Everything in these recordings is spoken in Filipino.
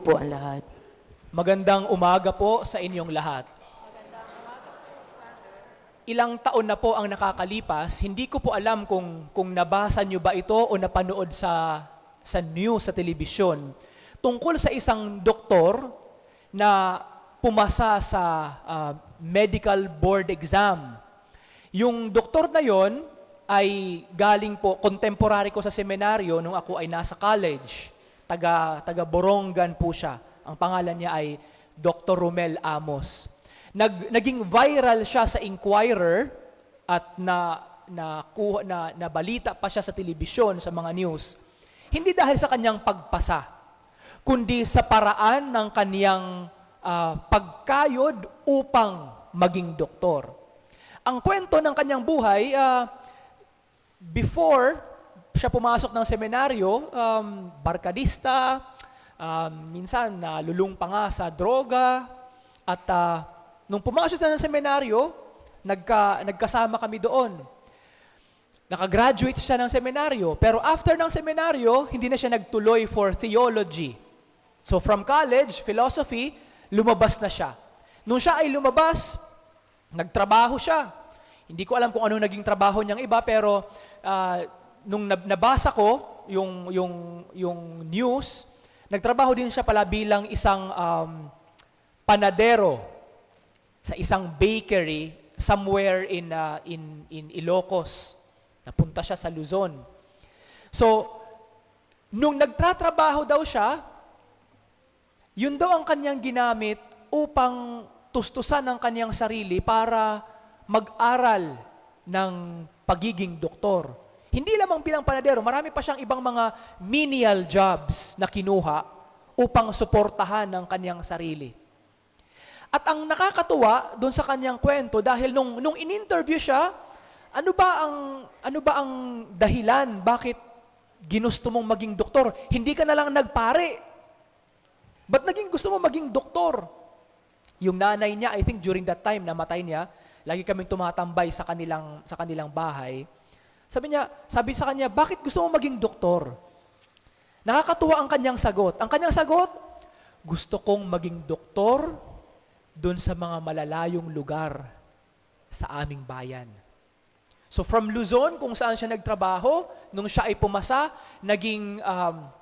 po ang lahat. Magandang umaga po sa inyong lahat. Ilang taon na po ang nakakalipas, hindi ko po alam kung nabasa nyo ba ito o napanood sa news, sa telebisyon, tungkol sa isang doktor na pumasa sa medical board exam. Yung doktor na yon ay galing po, contemporary ko sa seminaryo nung ako ay nasa college. Taga Borongan po siya. Ang pangalan niya ay Dr. Romel Amos. Naging viral siya sa Inquirer at nabalita pa siya sa telebisyon, sa mga news. Hindi dahil sa kanyang pagpasa, kundi sa paraan ng kanyang pagkayod upang maging doktor. Ang kwento ng kanyang buhay, before siya pumasok ng seminaryo, barkadista, minsan nalulung pa nga sa droga, at nung pumasok siya ng seminaryo, nagkasama kami doon. Nakagraduate siya ng seminaryo, pero after ng seminaryo, hindi na siya nagtuloy for theology. So from college, philosophy, lumabas na siya. Nung siya ay lumabas, nagtrabaho siya. Hindi ko alam kung anong naging trabaho niyang iba, pero nung nabasa ko yung news, nagtrabaho din siya pala bilang isang panadero sa isang bakery somewhere in Ilocos. Napunta siya sa Luzon. So, nung nagtatrabaho daw siya, yun daw ang kanyang ginamit upang tustusan ang kanyang sarili para mag-aral ng pagiging doktor. Hindi lamang bilang panadero, marami pa siyang ibang mga menial jobs na kinuha upang suportahan ng kanyang sarili. At ang nakakatuwa doon sa kanyang kwento, dahil nung in-interview siya, ano ba ang dahilan bakit ginusto mong maging doktor? Hindi ka na lang nagpare. Ba't naging gusto mo maging doktor? Yung nanay niya, I think during that time, namatay niya, lagi kaming tumatambay sa kanilang bahay. Sabi sa kanya, bakit gusto mo maging doktor? Nakakatuwa ang kanyang sagot. Ang kanyang sagot, gusto kong maging doktor doon sa mga malalayong lugar sa aming bayan. So from Luzon, kung saan siya nagtrabaho, nung siya ay pumasa, naging,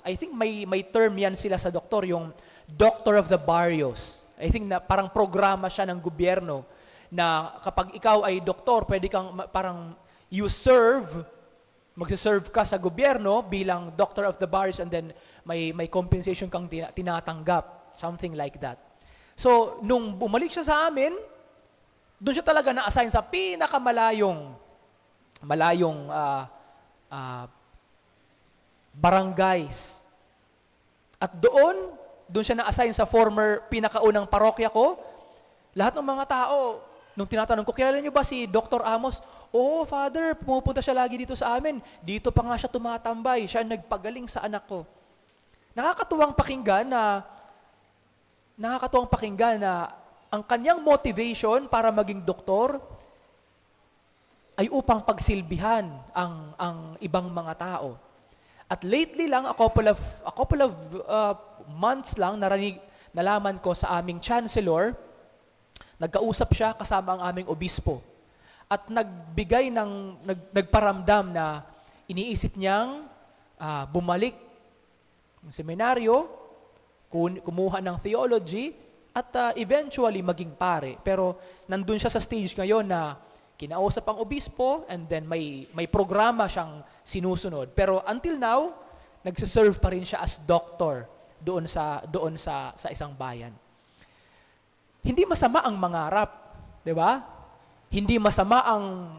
I think may term yan sila sa doktor, yung Doctor of the Barrios. I think na parang programa siya ng gobyerno na kapag ikaw ay doktor, pwede kang parang magsiserve ka sa gobyerno bilang Doctor of the Barrios, and then may compensation kang tinatanggap, something like that. So, nung bumalik siya sa amin, doon siya talaga na-assign sa pinakamalayong barangays. At doon siya na-assign sa former pinakaunang parokya ko. Lahat ng mga tao, nung tinatanong ko, kilala niyo ba si Dr. Amos? Oo, Father, pumupunta siya lagi dito sa amin. Dito pa nga siya tumatambay. Siya nagpagaling sa anak ko. Nakakatuwang pakinggan na ang kanyang motivation para maging doktor ay upang pagsilbihan ang ibang mga tao. At lately lang, a couple of months lang, nalaman ko sa aming chancellor, nagkausap siya kasama ang aming obispo. At nagparamdam na iniisip niyang bumalik ng seminaryo, kumuha ng theology, at eventually maging pare. Pero nandun siya sa stage ngayon na kinausap ang obispo, and then may programa siyang sinusunod. Pero until now, nagsiserve pa rin siya as doctor doon sa isang bayan. Hindi masama ang mangarap, di ba? Hindi masama ang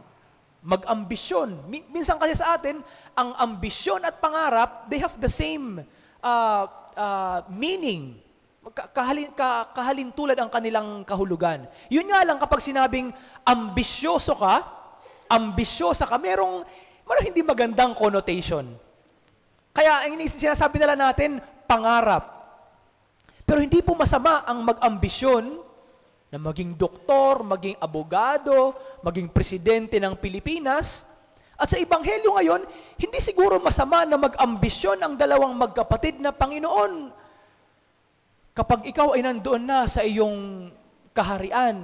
mag-ambisyon. Minsan kasi sa atin, ang ambisyon at pangarap, they have the same meaning. Kahalintulad ang kanilang kahulugan. Yun nga lang kapag sinabing ambisyosa ka, merong hindi magandang connotation. Kaya ang sinasabi nila natin, pangarap. Pero hindi po masama ang mag-ambisyon na maging doktor, maging abogado, maging presidente ng Pilipinas. At sa Ebanghelyo ngayon, hindi siguro masama na mag-ambisyon ang dalawang magkapatid na Panginoon. Kapag ikaw ay nandoon na sa iyong kaharian,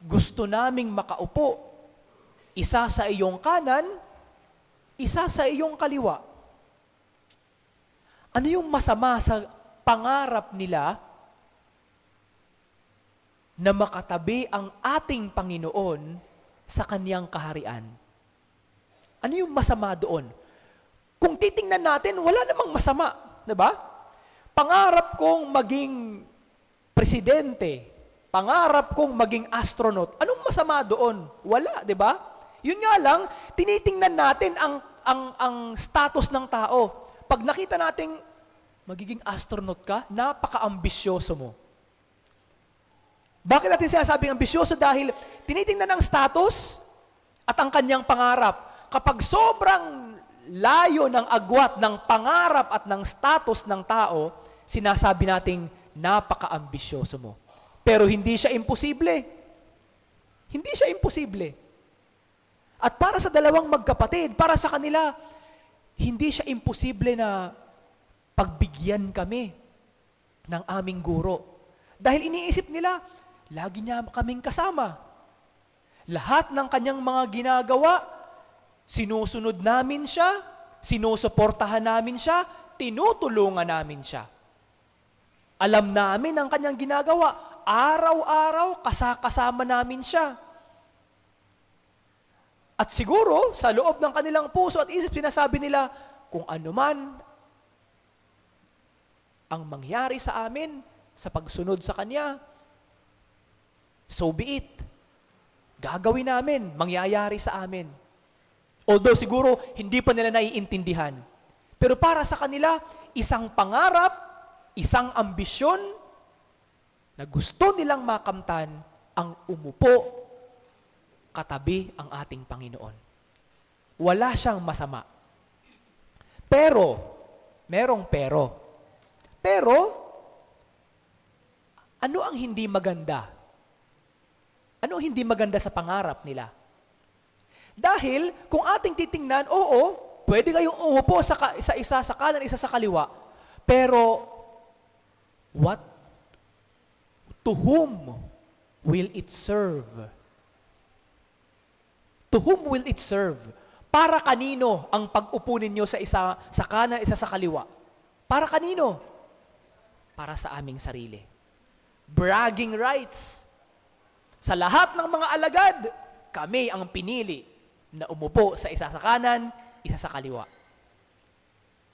gusto naming makaupo, isa sa iyong kanan, isa sa iyong kaliwa. Ano yung masama sa pangarap nila na makatabi ang ating Panginoon sa kaniyang kaharian? Ano yung masama doon? Kung titingnan natin, wala namang masama, 'di ba? Pangarap kong maging presidente, pangarap kong maging astronaut. Anong masama doon? Wala, 'di ba? Yun nga lang, tinitingnan natin ang status ng tao. Pag nakita nating magiging astronaut ka, napaka-ambisyoso mo. Bakit natin sinasabing ambisyoso? Dahil tinitingnan ang status at ang kanyang pangarap. Kapag sobrang layo ng agwat ng pangarap at ng status ng tao, sinasabi nating napaka-ambisyoso mo. Pero hindi siya imposible. Hindi siya imposible. At para sa dalawang magkapatid, para sa kanila, hindi siya imposible na pagbigyan kami ng aming guro. Dahil iniisip nila, lagi niya kaming kasama. Lahat ng kanyang mga ginagawa, sinusunod namin siya, sinusuportahan namin siya, tinutulungan namin siya. Alam namin ang kanyang ginagawa, araw-araw kasama namin siya. At siguro, sa loob ng kanilang puso at isip, sinasabi nila, kung ano man ang mangyari sa amin sa pagsunod sa Kanya, so be it. Gagawin namin, mangyayari sa amin. Although siguro, hindi pa nila naiintindihan. Pero para sa kanila, isang pangarap, isang ambisyon na gusto nilang makamtan ang umupo katabi ang ating Panginoon. Wala siyang masama. Pero, merong pero. Pero, ano ang hindi maganda? Ano ang hindi maganda sa pangarap nila? Dahil, kung ating titingnan, oo, pwede kayong umupo sa isa sa kanan, isa sa kaliwa. Pero, to whom will it serve? To whom will it serve? Para kanino ang pag-upo ninyo sa isa sa kanan, isa sa kaliwa? Para kanino? Para sa aming sarili. Bragging rights. Sa lahat ng mga alagad, kami ang pinili na umupo sa isa sa kanan, isa sa kaliwa.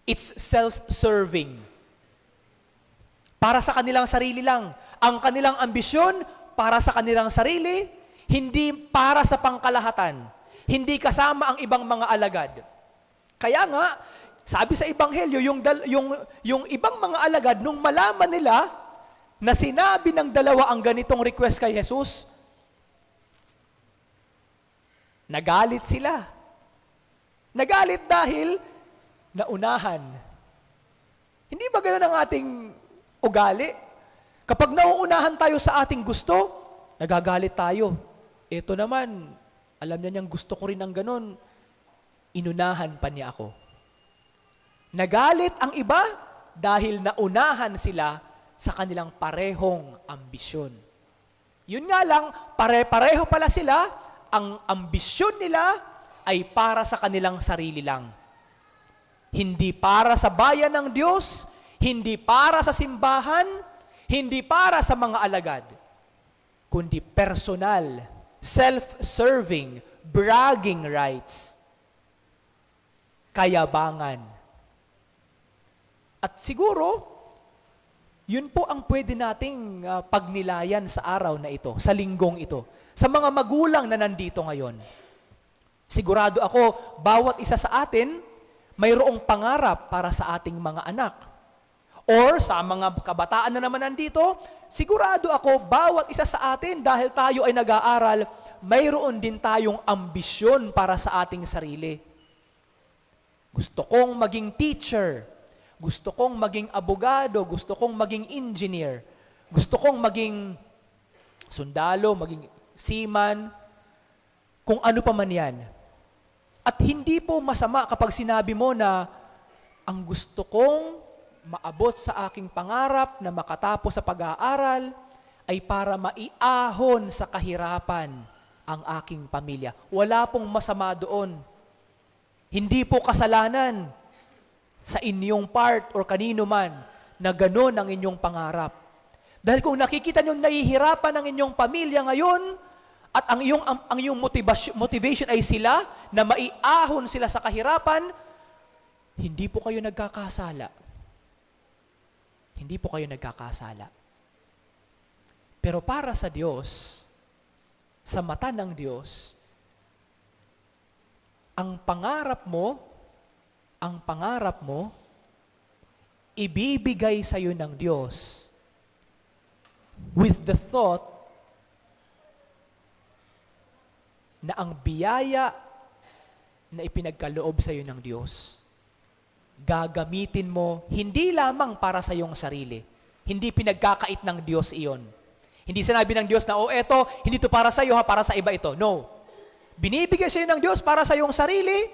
It's self-serving. Para sa kanilang sarili lang. Ang kanilang ambisyon, para sa kanilang sarili, hindi para sa pangkalahatan. Hindi kasama ang ibang mga alagad. Kaya nga, sabi sa Ebanghelyo, yung ibang mga alagad, nung malaman nila na sinabi ng dalawa ang ganitong request kay Jesus, nagalit sila. Nagalit dahil naunahan. Hindi ba ganoon ang ating ugali? Kapag nauunahan tayo sa ating gusto, nagagalit tayo. Ito naman, alam niya niyang gusto ko rin ang ganon, inunahan pa niya ako. Nagalit ang iba dahil naunahan sila sa kanilang parehong ambisyon. Yun nga lang, pare-pareho pala sila, ang ambisyon nila ay para sa kanilang sarili lang. Hindi para sa bayan ng Diyos, hindi para sa simbahan, hindi para sa mga alagad, kundi personal, self-serving, bragging rights, kayabangan. At siguro, yun po ang pwede nating pagnilayan sa araw na ito, sa linggong ito. Sa mga magulang na nandito ngayon, sigurado ako, bawat isa sa atin, mayroong pangarap para sa ating mga anak. Or sa mga kabataan na naman nandito, sigurado ako, bawat isa sa atin, dahil tayo ay nag-aaral, mayroon din tayong ambisyon para sa ating sarili. Gusto kong maging teacher, gusto kong maging abogado, gusto kong maging engineer, gusto kong maging sundalo, maging seaman, kung ano pa man yan. At hindi po masama kapag sinabi mo na ang gusto kong maabot sa aking pangarap na makatapos sa pag-aaral ay para maiahon sa kahirapan ang aking pamilya. Wala pong masama doon. Hindi po kasalanan sa inyong part or kanino man na gano'n ang inyong pangarap. Dahil kung nakikita nyo nahihirapan ang inyong pamilya ngayon at ang iyong motivation ay sila na maiahon sila sa kahirapan, hindi po kayo nagkakasala. Hindi po kayo nagkakasala. Pero para sa Diyos, sa mata ng Diyos, ang pangarap mo, ibibigay sa iyo ng Diyos with the thought na ang biyaya na ipinagkaloob sa iyo ng Diyos, gagamitin mo hindi lamang para sa iyong sarili. Hindi pinagkakait ng Diyos iyon. Hindi sinabi ng Diyos na, eto, hindi to para sa iyo, para sa iba ito. No. Binibigay sa iyo ng Diyos para sa iyong sarili,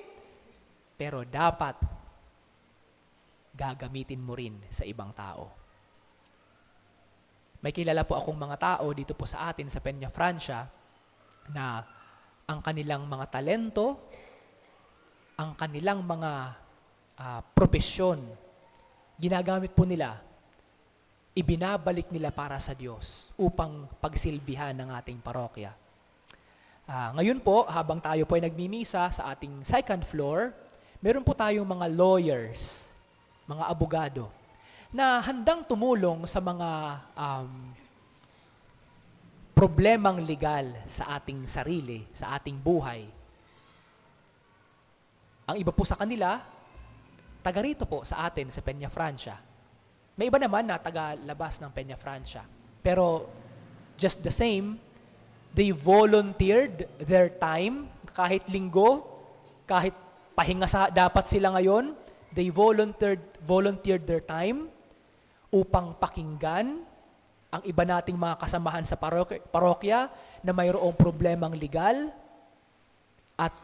pero dapat gagamitin mo rin sa ibang tao. May kilala po akong mga tao dito po sa atin sa Peña Francia na ang kanilang mga talento, ang kanilang mga propesyon, ginagamit po nila, ibinabalik nila para sa Diyos upang pagsilbihan ng ating parokya. Ngayon po, habang tayo po ay nagmimisa sa ating second floor, meron po tayong mga lawyers, mga abogado, na handang tumulong sa mga problemang legal sa ating sarili, sa ating buhay. Ang iba po sa kanila, taga rito po sa atin sa Peña Francia. May iba naman na taga-labas ng Peña Francia. Pero just the same, they volunteered their time, kahit linggo, kahit pahinga dapat sila ngayon, they volunteered their time upang pakinggan ang iba nating mga kasamahan sa parokya na mayroong problemang legal at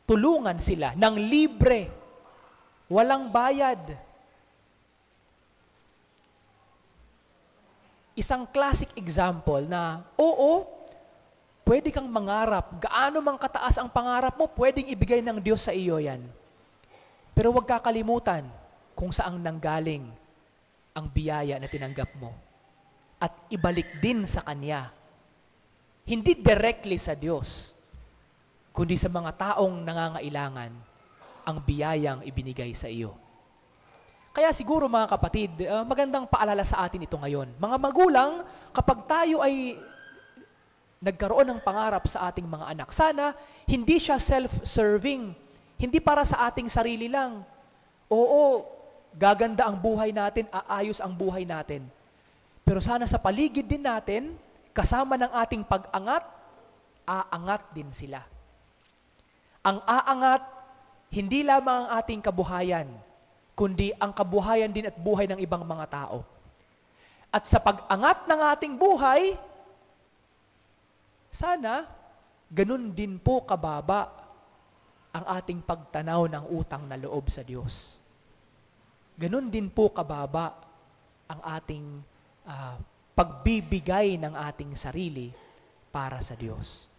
tulungan sila ng libre, walang bayad. Isang classic example na, pwede kang mangarap. Gaano mang kataas ang pangarap mo, pwedeng ibigay ng Diyos sa iyo yan. Pero huwag kakalimutan kung saang nanggaling ang biyaya na tinanggap mo. At ibalik din sa Kanya. Hindi directly sa Diyos, kundi sa mga taong nangangailangan ang biyayang ibinigay sa iyo. Kaya siguro mga kapatid, magandang paalala sa atin ito ngayon. Mga magulang, kapag tayo ay nagkaroon ng pangarap sa ating mga anak, sana hindi siya self-serving, hindi para sa ating sarili lang. Oo, gaganda ang buhay natin, aayos ang buhay natin. Pero sana sa paligid din natin, kasama ng ating pag-angat, aangat din sila. Ang aangat, hindi lamang ang ating kabuhayan, kundi ang kabuhayan din at buhay ng ibang mga tao. At sa pag-angat ng ating buhay, sana ganun din po kababa ang ating pagtanaw ng utang na loob sa Diyos. Ganun din po kababa ang ating pagbibigay ng ating sarili para sa Diyos.